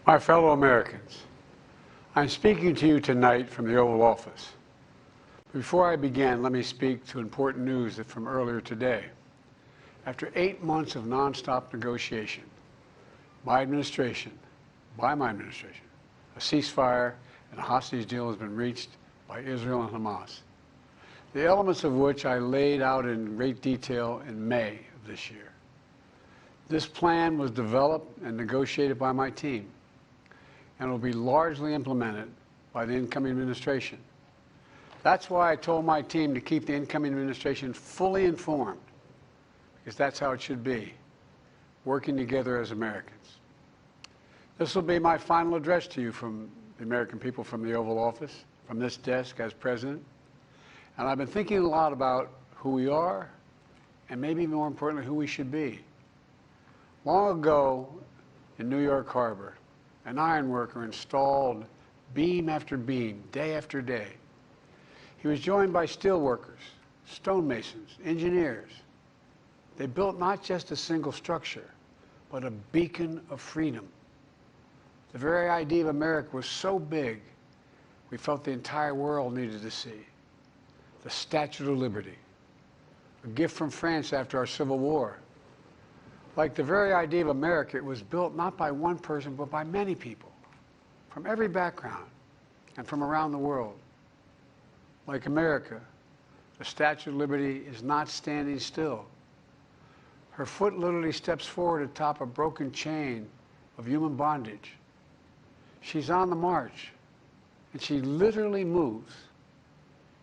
My fellow Americans, I'm speaking to you tonight from the Oval Office. Before I begin, let me speak to important news from earlier today. After 8 months of nonstop negotiation, by my administration, a ceasefire and a hostage deal has been reached by Israel and Hamas, the elements of which I laid out in great detail in May of this year. This plan was developed and negotiated by my team, and will be largely implemented by the incoming administration. That's why I told my team to keep the incoming administration fully informed, because that's how it should be, working together as Americans. This will be my final address to you from the American people from the Oval Office, from this desk as president. And I've been thinking a lot about who we are, and maybe more importantly, who we should be. Long ago in New York Harbor, an ironworker installed beam after beam, day after day. He was joined by steel workers, stonemasons, engineers. They built not just a single structure, but a beacon of freedom. The very idea of America was so big, we felt the entire world needed to see. The Statue of Liberty, a gift from France after our Civil War. Like the very idea of America, it was built not by one person, but by many people, from every background and from around the world. Like America, the Statue of Liberty is not standing still. Her foot literally steps forward atop a broken chain of human bondage. She's on the march, and she literally moves.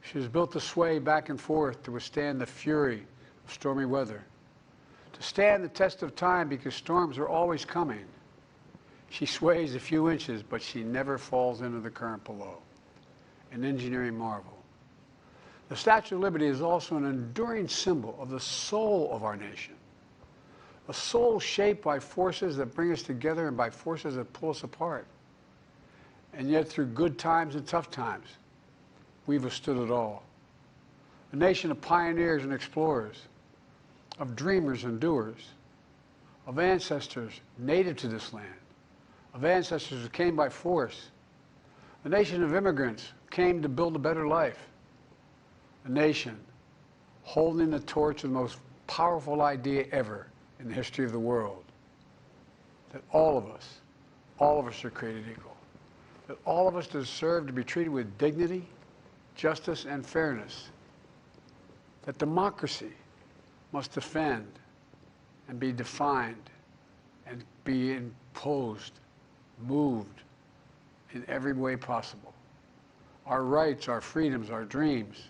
She was built to sway back and forth to withstand the fury of stormy weather, to stand the test of time because storms are always coming. She sways a few inches, but she never falls into the current below. An engineering marvel. The Statue of Liberty is also an enduring symbol of the soul of our nation, a soul shaped by forces that bring us together and by forces that pull us apart. And yet, through good times and tough times, we've withstood it all. A nation of pioneers and explorers, of dreamers and doers, of ancestors native to this land, of ancestors who came by force, a nation of immigrants who came to build a better life, a nation holding the torch of the most powerful idea ever in the history of the world, that all of us are created equal, that all of us deserve to be treated with dignity, justice, and fairness, that democracy must defend and be defined and be imposed, moved in every way possible. Our rights, our freedoms, our dreams.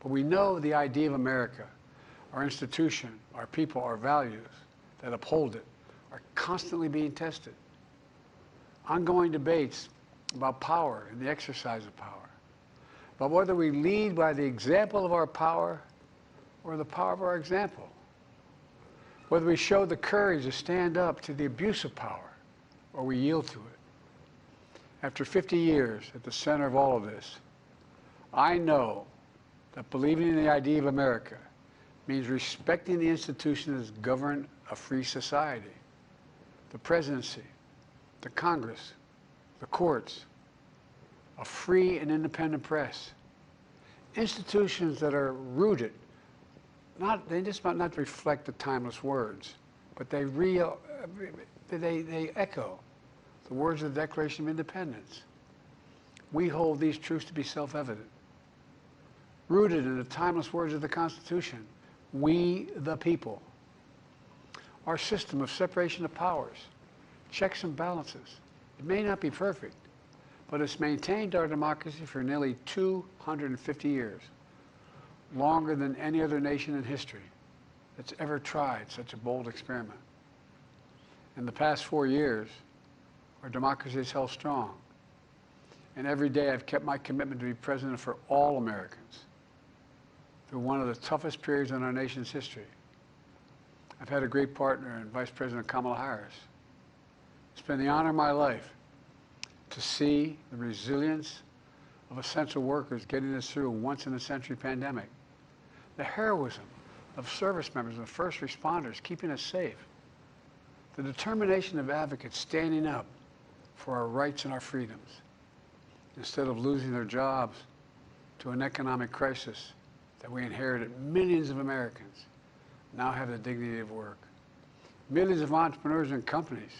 But we know the idea of America, our institution, our people, our values that uphold it are constantly being tested. Ongoing debates about power and the exercise of power, about whether we lead by the example of our power or the power of our example, whether we show the courage to stand up to the abuse of power or we yield to it. After 50 years at the center of all of this, I know that believing in the idea of America means respecting the institutions that govern a free society, the presidency, the Congress, the courts, a free and independent press, institutions that are rooted, they just might not reflect the timeless words, but they echo the words of the Declaration of Independence. We hold these truths to be self-evident. Rooted in the timeless words of the Constitution, we the people. Our system of separation of powers, checks and balances, it may not be perfect, but it's maintained our democracy for nearly 250 years, longer than any other nation in history that's ever tried such a bold experiment. In the past 4 years, our democracy has held strong. And every day I've kept my commitment to be president for all Americans through one of the toughest periods in our nation's history. I've had a great partner in Vice President Kamala Harris. It's been the honor of my life to see the resilience of essential workers getting us through a once-in-a-century pandemic, the heroism of service members and first responders keeping us safe, the determination of advocates standing up for our rights and our freedoms, instead of losing their jobs to an economic crisis that we inherited. Millions of Americans now have the dignity of work. Millions of entrepreneurs and companies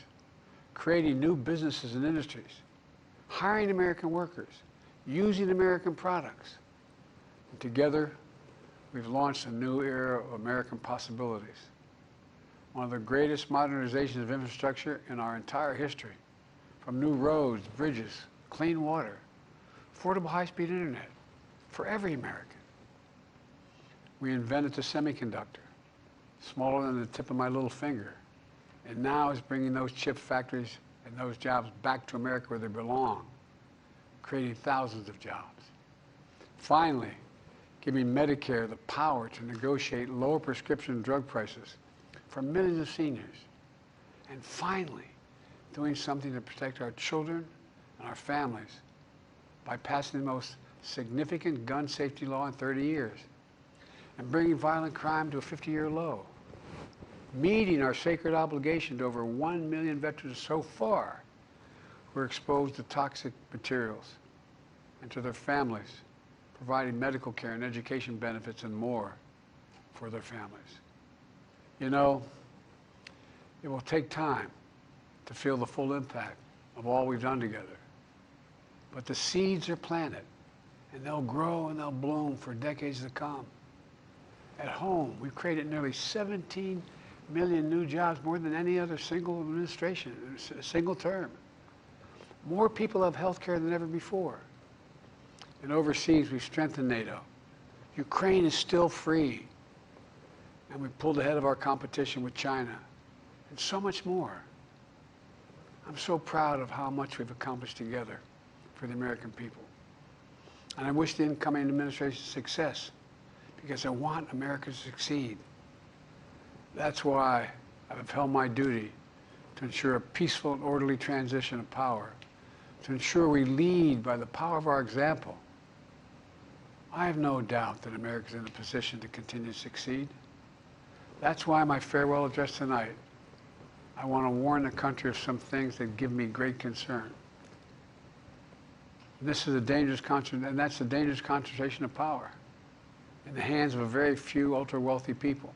creating new businesses and industries, hiring American workers, using American products. And together, we've launched a new era of American possibilities. One of the greatest modernizations of infrastructure in our entire history, from new roads, bridges, clean water, affordable high-speed internet for every American. We invented the semiconductor, smaller than the tip of my little finger, and now is bringing those chip factories and those jobs back to America where they belong, creating thousands of jobs. Finally, giving Medicare the power to negotiate lower prescription drug prices for millions of seniors. And finally, doing something to protect our children and our families by passing the most significant gun safety law in 30 years and bringing violent crime to a 50-year low, meeting our sacred obligation to over 1 million veterans so far who are exposed to toxic materials, and to their families, providing medical care and education benefits and more for their families. You know, it will take time to feel the full impact of all we've done together. But the seeds are planted, and they'll grow and they'll bloom for decades to come. At home, we've created nearly 17 million new jobs, more than any other single administration, a single term. More people have health care than ever before. And overseas, we've strengthened NATO. Ukraine is still free. And we pulled ahead of our competition with China, and so much more. I'm so proud of how much we've accomplished together for the American people. And I wish the incoming administration success, because I want America to succeed. That's why I've held my duty to ensure a peaceful and orderly transition of power, to ensure we lead by the power of our example. I have no doubt that America is in a position to continue to succeed. That's why my farewell address tonight, I want to warn the country of some things that give me great concern. This is a dangerous and that's a dangerous concentration of power in the hands of a very few ultra-wealthy people.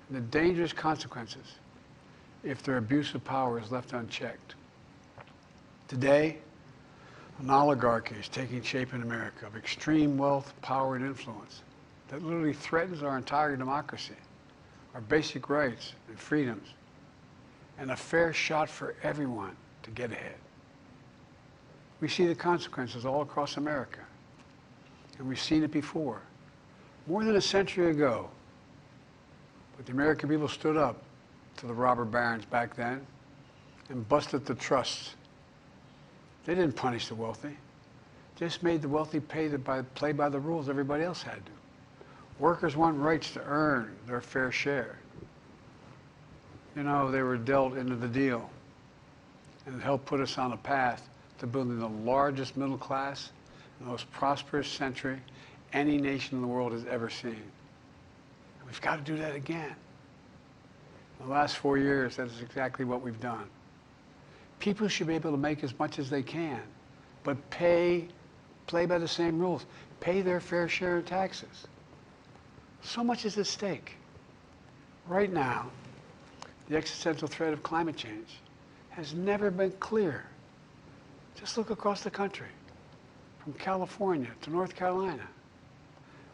And the dangerous consequences if their abuse of power is left unchecked. Today, an oligarchy is taking shape in America of extreme wealth, power, and influence that literally threatens our entire democracy, our basic rights and freedoms, and a fair shot for everyone to get ahead. We see the consequences all across America, and we've seen it before. More than a century ago, but the American people stood up to the robber barons back then and busted the trusts. They didn't punish the wealthy, just made the wealthy play by the rules everybody else had to. Workers want rights to earn their fair share. You know, they were dealt into the deal, and it helped put us on a path to building the largest middle class, the most prosperous century any nation in the world has ever seen. And we've got to do that again. In the last 4 years, that is exactly what we've done. People should be able to make as much as they can, but play by the same rules, pay their fair share of taxes. So much is at stake. Right now, the existential threat of climate change has never been clearer. Just look across the country, from California to North Carolina.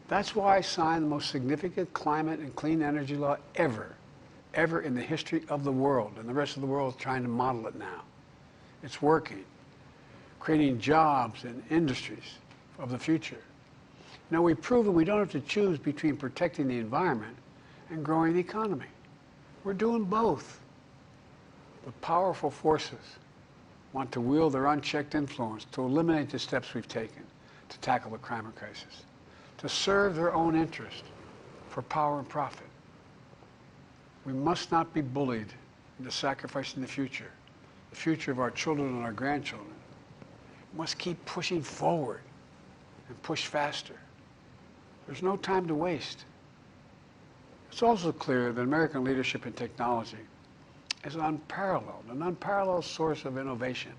That's why I signed the most significant climate and clean energy law ever in the history of the world, and the rest of the world is trying to model it now. It's working, creating jobs and industries of the future. Now, we've proven we don't have to choose between protecting the environment and growing the economy. We're doing both. The powerful forces want to wield their unchecked influence to eliminate the steps we've taken to tackle the climate crisis, to serve their own interest for power and profit. We must not be bullied into sacrificing the future of our children and our grandchildren. We must keep pushing forward and push faster. There's no time to waste. It's also clear that American leadership in technology is an unparalleled source of innovation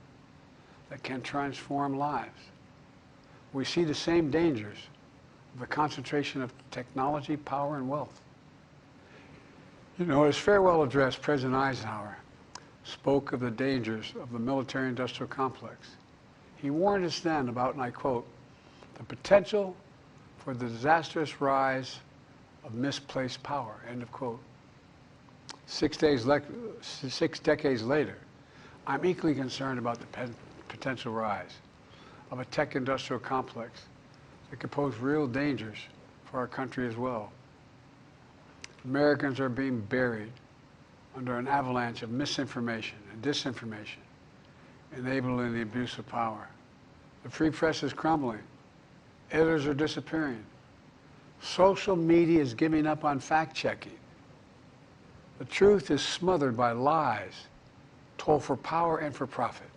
that can transform lives. We see the same dangers of the concentration of technology, power, and wealth. You know, his farewell address, President Eisenhower spoke of the dangers of the military-industrial complex. He warned us then about, and I quote, the potential for the disastrous rise of misplaced power, end of quote. 6 decades later, I'm equally concerned about the potential rise of a tech-industrial complex that could pose real dangers for our country as well. Americans are being buried under an avalanche of misinformation and disinformation, enabling the abuse of power. The free press is crumbling. Editors are disappearing. Social media is giving up on fact-checking. The truth is smothered by lies told for power and for profit.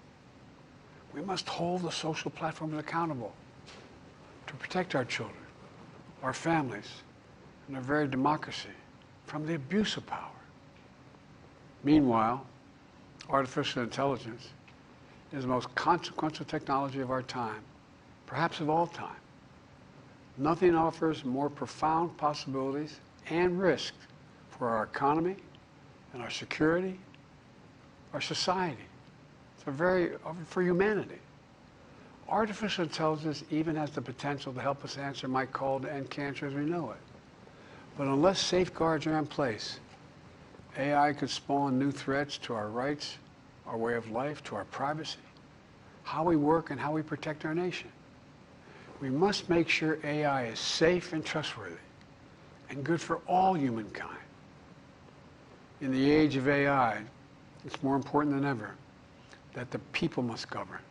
We must hold the social platforms accountable to protect our children, our families, and our very democracy from the abuse of power. Meanwhile, artificial intelligence is the most consequential technology of our time, perhaps of all time. Nothing offers more profound possibilities and risks for our economy and our security, our society, for humanity. Artificial intelligence even has the potential to help us answer my call to end cancer as we know it. But unless safeguards are in place, AI could spawn new threats to our rights, our way of life, to our privacy, how we work and how we protect our nation. We must make sure AI is safe and trustworthy and good for all humankind. In the age of AI, it's more important than ever that the people must govern.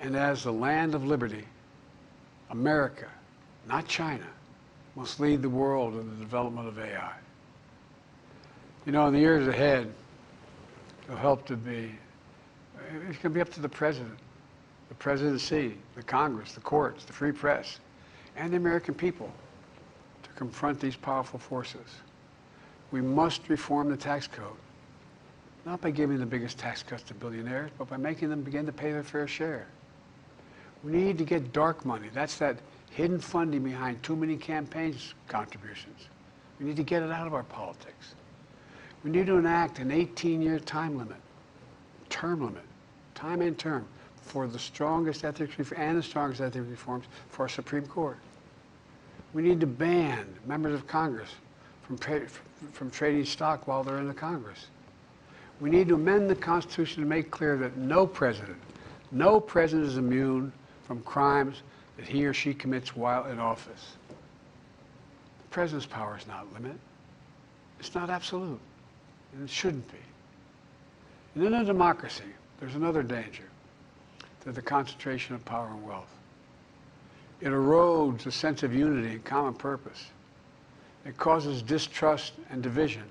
And as the land of liberty, America, not China, must lead the world in the development of AI. You know, in the years ahead, it'll help to be, it's going to be up to the president, the presidency, the Congress, the courts, the free press, and the American people to confront these powerful forces. We must reform the tax code, not by giving the biggest tax cuts to billionaires, but by making them begin to pay their fair share. We need to get dark money. That's that hidden funding behind too many campaigns contributions. We need to get it out of our politics. We need to enact an 18-year time limit, time and term, for the strongest ethics and the strongest ethics reforms for our Supreme Court. We need to ban members of Congress from trading stock while they're in the Congress. We need to amend the Constitution to make clear that no president is immune from crimes that he or she commits while in office. The president's power is not limited. It's not absolute, and it shouldn't be. And in a democracy, there's another danger to the concentration of power and wealth. It erodes a sense of unity and common purpose. It causes distrust and division.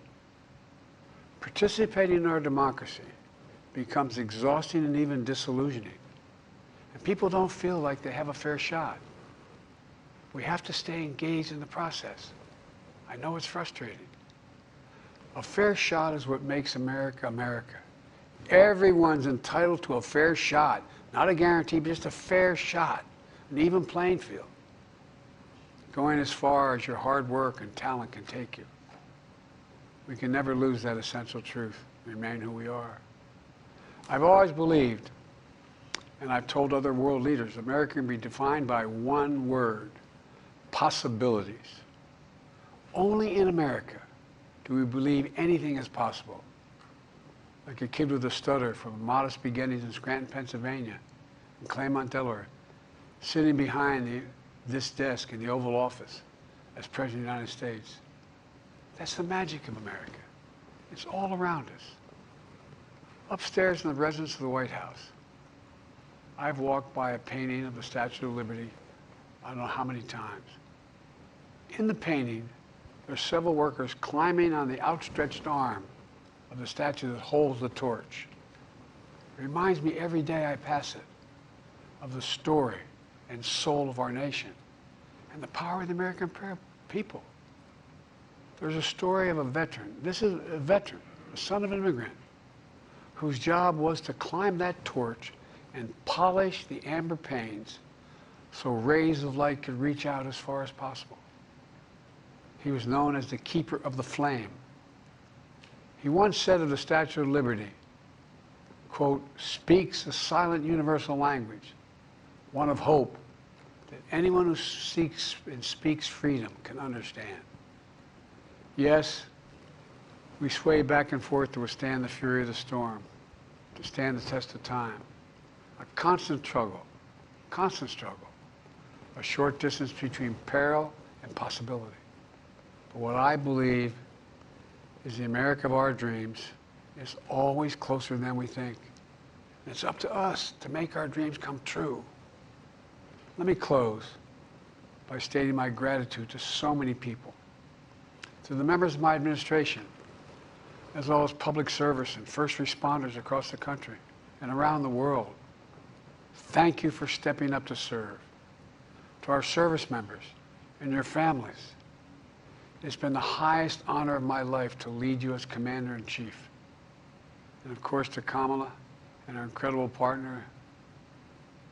Participating in our democracy becomes exhausting and even disillusioning. And people don't feel like they have a fair shot. We have to stay engaged in the process. I know it's frustrating. A fair shot is what makes America, America. Everyone's entitled to a fair shot. Not a guarantee, but just a fair shot. An even playing field. Going as far as your hard work and talent can take you. We can never lose that essential truth, remain who we are. I've always believed, and I've told other world leaders, America can be defined by one word: possibilities. Only in America do we believe anything is possible. Like a kid with a stutter from modest beginnings in Scranton, Pennsylvania, and Claremont, Delaware, sitting behind this desk in the Oval Office as President of the United States. That's the magic of America. It's all around us. Upstairs in the residence of the White House, I've walked by a painting of the Statue of Liberty I don't know how many times. In the painting, there's several workers climbing on the outstretched arm of the statue that holds the torch. It reminds me every day I pass it of the story and soul of our nation and the power of the American people. There's a story of a veteran. This is a veteran, the son of an immigrant, whose job was to climb that torch and polish the amber panes so rays of light could reach out as far as possible. He was known as the keeper of the flame. He once said of the Statue of Liberty, quote, "speaks a silent universal language, one of hope that anyone who seeks and speaks freedom can understand." Yes, we sway back and forth to withstand the fury of the storm, to stand the test of time. A constant struggle, a short distance between peril and possibility. But what I believe is the America of our dreams is always closer than we think. And it's up to us to make our dreams come true. Let me close by stating my gratitude to so many people, to the members of my administration, as well as public service and first responders across the country and around the world. Thank you for stepping up to serve. To our service members and your families, it's been the highest honor of my life to lead you as Commander-in-Chief. And of course to Kamala and our incredible partner,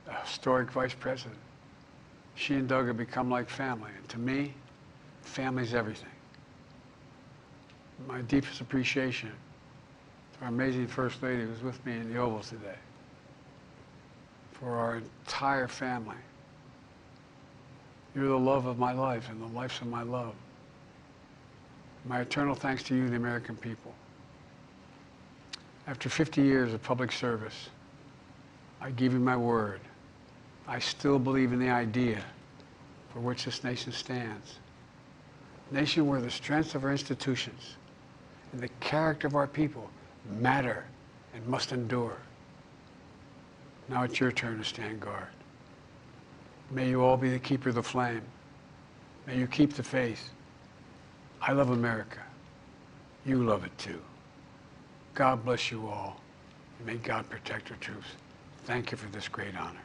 the historic Vice President. She and Doug have become like family, and to me, family's everything. My deepest appreciation to our amazing First Lady who's with me in the Oval today, for our entire family. You're the love of my life and the lives of my love. My eternal thanks to you, the American people. After 50 years of public service, I give you my word. I still believe in the idea for which this nation stands. A nation where the strengths of our institutions and the character of our people matter and must endure. Now it's your turn to stand guard. May you all be the keeper of the flame. May you keep the faith. I love America. You love it too. God bless you all, and may God protect our troops. Thank you for this great honor.